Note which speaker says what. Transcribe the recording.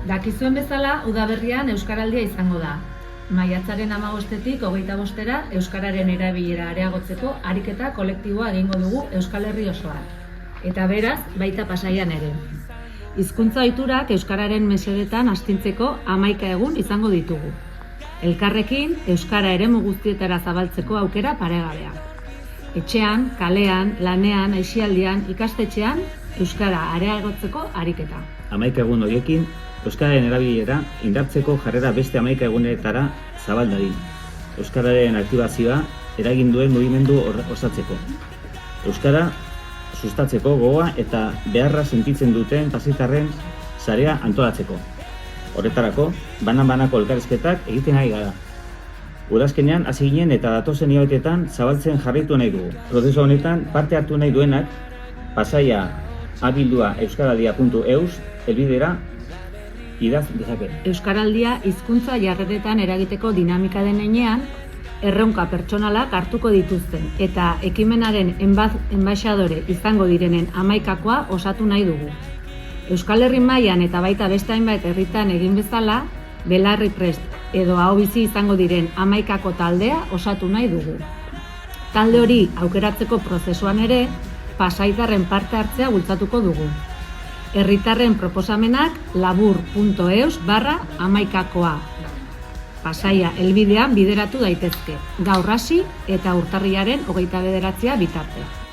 Speaker 1: Dakizuen bezala, udaberrian Euskaraldia izango da. Maiatzaren 15-tik 25-era Euskararen erabilera areagotzeko ariketa kolektiboa egingo dugu Euskal Herri osoan. Eta beraz, baita Pasaian ere. Hizkuntza ohiturak Euskararen mesedetan astintzeko 11 egun izango ditugu. Elkarrekin, Euskara eremu guztietara zabaltzeko aukera paregabea. Etxean, kalean, lanean, aisialdian, ikastetxean, Euskara areagotzeko ariketa.
Speaker 2: 11 egun horiekin, Euskararen erabilera indartzeko jarrera beste 11 egunetara zabal dadin. Euskararen aktibazioa eragin duen mugimendu osatzeko. Euskara sustatzeko gogoa eta beharra sentitzen duten pasitarren sarea antolatzeko. Horretarako, banan-banako elkarrizketak egiten ari gara. Udazkenean hasi ginen eta datozen hilabetetan zabaltzen jarraitu nahi dugu. Prozesu honetan parte hartu nahi duenak Pasaia euskaraldia.eus helbidera idaz dezake.
Speaker 1: Euskaraldia hizkuntza jarreretan eragiteko dinamika den heinean, erronka pertsonalak hartuko dituzten eta ekimenaren enbaixadore izango direnen 11koa osatu nahi dugu. Euskal Herri mailan eta baita beste hainbat herritan egin bezala, belarri prest edo aho bizi izango diren 11ko taldea osatu nahi dugu. Talde hori aukeratzeko prozesuan ere, pasaitarren parte hartzea bultzatuko dugu. Herritarren proposamenak labur.eus/11koa Pasaia helbidean bideratu daitezke, gaur hasi eta urtarrilaren 29 bitarte.